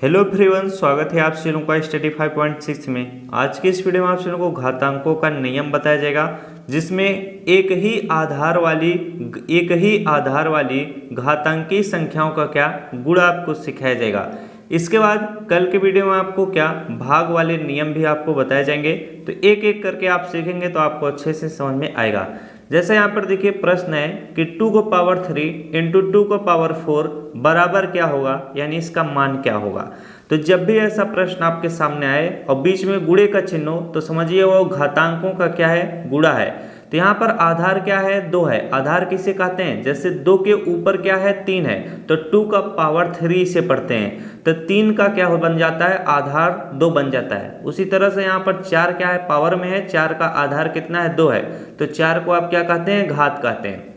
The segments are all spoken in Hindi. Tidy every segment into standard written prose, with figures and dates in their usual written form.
हेलो एवरीवन, स्वागत है आप सभी का स्टडी 5.6 में। आज की इस वीडियो में आप सभी को घातांकों का नियम बताया जाएगा, जिसमें एक ही आधार वाली घातांकीय संख्याओं का क्या गुणा आपको सिखाया जाएगा। इसके बाद कल के वीडियो में आपको क्या भाग वाले नियम भी आपको बताए जाएंगे, तो एक एक करके आप सीखेंगे तो आपको अच्छे से समझ में आएगा। जैसे यहाँ पर देखिए प्रश्न है कि 2 को पावर 3 इंटू 2 को पावर 4 बराबर क्या होगा, यानी इसका मान क्या होगा। तो जब भी ऐसा प्रश्न आपके सामने आए और बीच में गुणे का चिन्ह हो तो समझिए वो घातांकों का क्या है, गुणा है। तो यहाँ पर आधार क्या है, 2 है। आधार किसे कहते हैं, जैसे 2 के ऊपर क्या है, 3 है, तो 2 का पावर 3 से पढ़ते हैं, तो 3 का क्या हो बन जाता है, आधार 2 बन जाता है। उसी तरह से यहाँ पर 4 क्या है, पावर में है, 4 का आधार कितना है, 2 है, तो 4 को आप क्या कहते हैं, घात कहते हैं।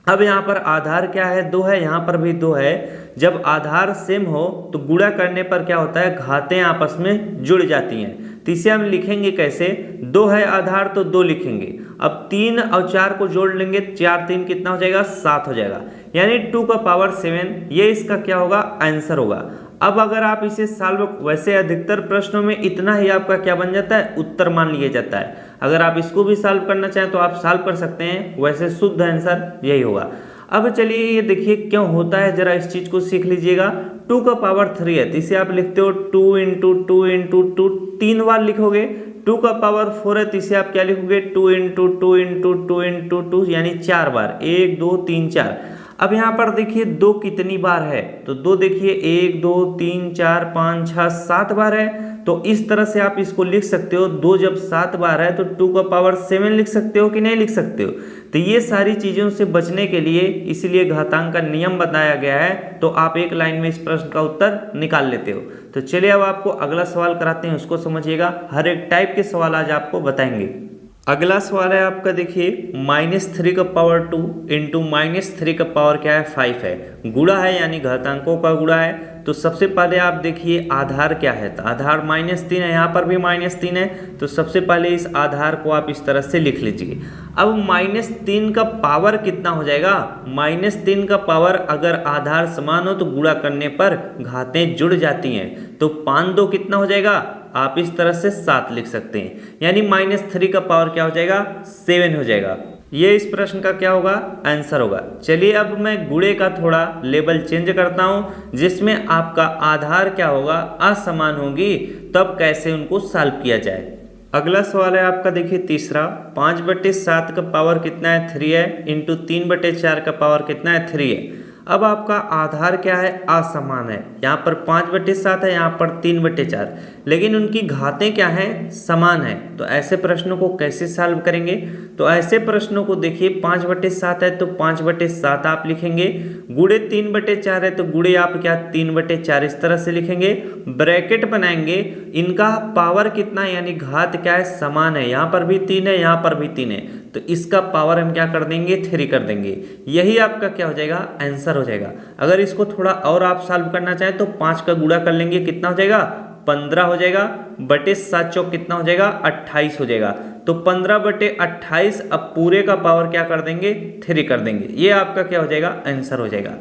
अब यहाँ पर आधार क्या है, 2 है, यहाँ पर भी 2 है। जब आधार सेम हो तो गुणा करने पर क्या होता है, घातें आपस में जुड़ जाती हैं। तो इसे हम लिखेंगे कैसे, 2 है आधार तो 2 लिखेंगे। अब 3 और 4 को जोड़ लेंगे, 4 3 कितना हो जाएगा, 7 हो जाएगा, यानी 2 का पावर 7, ये इसका क्या होगा, आंसर होगा। अब अगर आप इसे सॉल्व, वैसे अधिकतर प्रश्नों में इतना ही आपका क्या बन जाता है, उत्तर मान लिया जाता है। अगर आप इसको भी सॉल्व करना चाहें तो आप सॉल्व कर सकते हैं, वैसे शुद्ध आंसर यही होगा। अब चलिए ये देखिए क्यों होता है, जरा इस चीज को सीख लीजिएगा। 2 का पावर 3 है तो इसे आप लिखते हो 2 इंटू 2 इंटू 2, 3 बार लिखोगे। 2 का पावर 4 है तो इसे आप क्या लिखोगे, 2 इंटू 2 इंटू 2 इंटू 2, यानी 4 बार, 1 2 3 4। अब यहाँ पर देखिए 2 कितनी बार है, तो 2 देखिए 1 2 3 4 5 6 7 बार है। तो इस तरह से आप इसको लिख सकते हो, 2 जब 7 बार है तो 2 का पावर 7 लिख सकते हो कि नहीं लिख सकते हो। तो ये सारी चीज़ों से बचने के लिए इसलिए घातांक का नियम बताया गया है, तो आप एक लाइन में इस प्रश्न का उत्तर निकाल लेते हो। तो चलिए अब आपको अगला सवाल कराते हैं, उसको समझिएगा। हर एक टाइप के सवाल आज आपको बताएंगे। अगला सवाल है आपका, देखिए -3 का पावर 2 इंटू -3 का पावर क्या है, 5 है। गुणा है यानी घातांकों का गुणा है। तो सबसे पहले आप देखिए आधार क्या है, तो आधार -3 है, यहाँ पर भी -3 है। तो सबसे पहले इस आधार को आप इस तरह से लिख लीजिए। अब -3 का पावर कितना हो जाएगा, -3 का पावर अगर आधार समान हो तो गुणा करने पर घातें जुड़ जाती हैं। तो 5 2 कितना हो जाएगा, आप इस तरह से 7 लिख सकते हैं, यानी -3 का पावर क्या हो जाएगा, 7 हो जाएगा। ये इस प्रश्न का क्या होगा, आंसर होगा। चलिए अब मैं गुणे का थोड़ा लेवल चेंज करता हूं, जिसमें आपका आधार क्या होगा, असमान होगी, तब कैसे उनको सॉल्व किया जाए। अगला सवाल है आपका, देखिए तीसरा, 5/7 का पावर कितना है, 3 है, इंटू 3/4 का पावर कितना है, 3 है। अब आपका आधार क्या है, असमान है। यहाँ पर 5/7 है, यहाँ पर 3/4, लेकिन उनकी घातें क्या हैं, समान है। तो ऐसे प्रश्नों को कैसे सॉल्व करेंगे, तो ऐसे प्रश्नों को देखिए 5/7 है तो 5/7 आप लिखेंगे, गुणे 3/4 है तो गुणे आप क्या 3/4 इस तरह से लिखेंगे, ब्रैकेट बनाएंगे। इनका पावर कितना है, यानी घात क्या है, समान है। यहाँ पर भी 3 है, यहाँ पर भी 3 है, तो इसका पावर हम क्या कर देंगे, 3 कर देंगे। यही आपका क्या हो जाएगा, आंसर हो जाएगा। अगर इसको थोड़ा और आप सॉल्व करना चाहें तो 5 का गुणा कर लेंगे, कितना हो जाएगा, 15 हो जाएगा, बटे 7 चौक कितना हो जाएगा, 28 हो जाएगा। तो 15/28, अब पूरे का पावर क्या कर देंगे, 3 कर देंगे। ये आपका क्या हो जाएगा, आंसर हो जाएगा।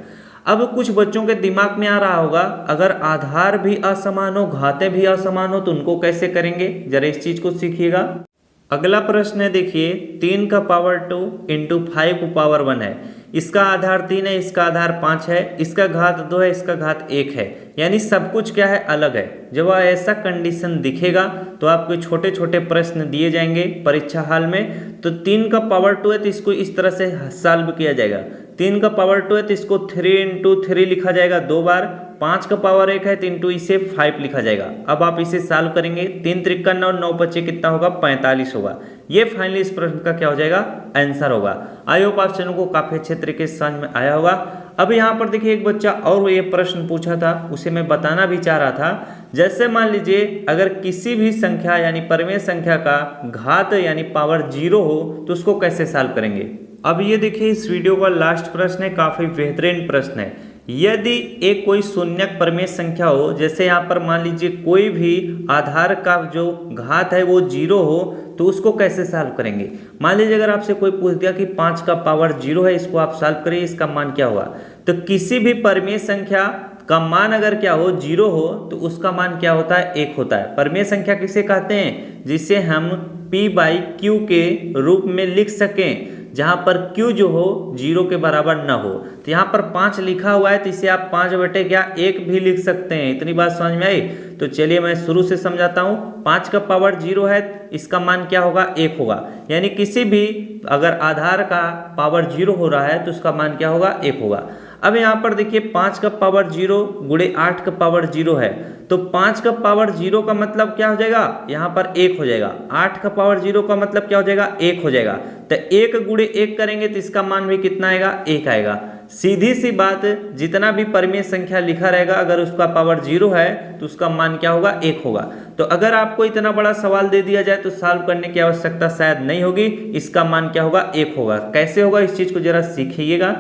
अब कुछ बच्चों के दिमाग में आ रहा होगा, अगर आधार भी असमान हो, घातें भी असमान हो, तो उनको कैसे करेंगे, जरा इस चीज को सीखिएगा। अगला प्रश्न है, देखिए 3 का पावर 2 इंटू 5 को पावर 1 है। इसका आधार 3 है, इसका आधार 5 है, इसका घात 2 है, इसका घात 1 है, यानी सब कुछ क्या है, अलग है। जब ऐसा कंडीशन दिखेगा तो आपको छोटे छोटे प्रश्न दिए जाएंगे परीक्षा हाल में। तो 3 का पावर 2 है तो इसको इस तरह से सॉल्व किया जाएगा। 3 का पावर 2 है तो इसको 3 इंटू 3 लिखा जाएगा 2 बार। 5 का पावर 1 है तो इंटू इसे 5 लिखा जाएगा। अब आप इसे सॉल्व करेंगे, 3 त्रिका 9, 9 पच्चे कितना होगा, 45 होगा। ये फाइनली इस प्रश्न का क्या हो जाएगा, आंसर होगा। आई होप आप चैनल को काफी अच्छे तरीके से समझ में आया होगा। अब यहाँ पर देखिए एक बच्चा और ये प्रश्न पूछा था, उसे मैं बताना भी चाह रहा था। जैसे मान लीजिए अगर किसी भी संख्या यानी परिमेय संख्या का घात यानी पावर 0 हो तो उसको कैसे सॉल्व करेंगे। अब ये देखिए इस वीडियो का लास्ट प्रश्न है, काफी बेहतरीन प्रश्न है। यदि एक कोई शून्यक परिमेय संख्या हो, जैसे यहाँ पर मान लीजिए कोई भी आधार का जो घात है वो 0 हो, तो उसको कैसे सॉल्व करेंगे। मान लीजिए अगर आपसे कोई पूछ दिया कि 5 का पावर 0 है, इसको आप सॉल्व करिए, इसका मान क्या होगा। तो किसी भी परिमेय संख्या का मान अगर क्या हो 0 हो तो उसका मान क्या होता है 1 होता है। परिमेय संख्या किसे कहते हैं? जिसे हम p/q के रूप में लिख सकें, जहां पर q जो हो 0 के बराबर न हो। तो यहाँ पर 5 लिखा हुआ है तो इसे आप 5/1 भी लिख सकते हैं। इतनी बात समझ में आई? तो चलिए मैं शुरू से समझाता हूँ। 5 का पावर 0 है, इसका मान क्या होगा 1 होगा। यानी किसी भी अगर आधार का पावर 0 हो रहा है तो उसका मान क्या होगा 1 होगा। अब यहाँ पर देखिए 5 का पावर 0 गुणे 8 का पावर 0 है, तो 5 का पावर 0 का मतलब क्या हो जाएगा? यहाँ पर 1 हो जाएगा। 8 का पावर 0 का मतलब क्या हो जाएगा? 1 हो जाएगा। तो 1 गुणे 1 करेंगे तो इसका मान भी कितना आएगा? 1 आएगा। सीधी सी बात, जितना भी परिमेय संख्या लिखा रहेगा अगर उसका पावर 0 है तो उसका मान क्या होगा? 1 होगा। तो अगर आपको इतना बड़ा सवाल दे दिया जाए तो सॉल्व करने की आवश्यकता शायद नहीं होगी। इसका मान क्या होगा? 1 होगा। कैसे होगा इस चीज को जरा सीखिएगा।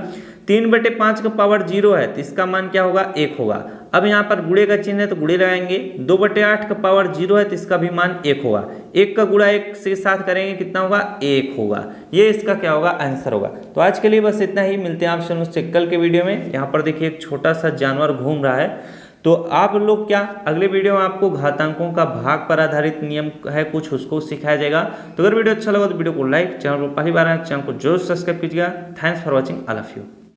3/5 का पावर 0 है तो इसका मान क्या होगा? 1 होगा। अब यहाँ पर गुणे का चिन्ह है तो गुणे लगाएंगे। 2/8 का पावर 0 है तो इसका भी मान 1 होगा। 1 का गुणा 1 से साथ करेंगे कितना होगा? 1 होगा। ये इसका क्या होगा? आंसर होगा। तो आज के लिए बस इतना ही। मिलते हैं आपसे मुझसे कल के वीडियो में। यहाँ पर देखिए एक छोटा सा जानवर घूम रहा है, तो आप लोग क्या अगले वीडियो में आपको घातांकों का भाग पर आधारित नियम है कुछ, उसको सिखाया जाएगा। तो अगर वीडियो अच्छा लगा तो वीडियो को लाइक, चैनल को पहली बार आए चैनल को जरूर सब्सक्राइब कीजिएगा। Thanks for watching, all of you.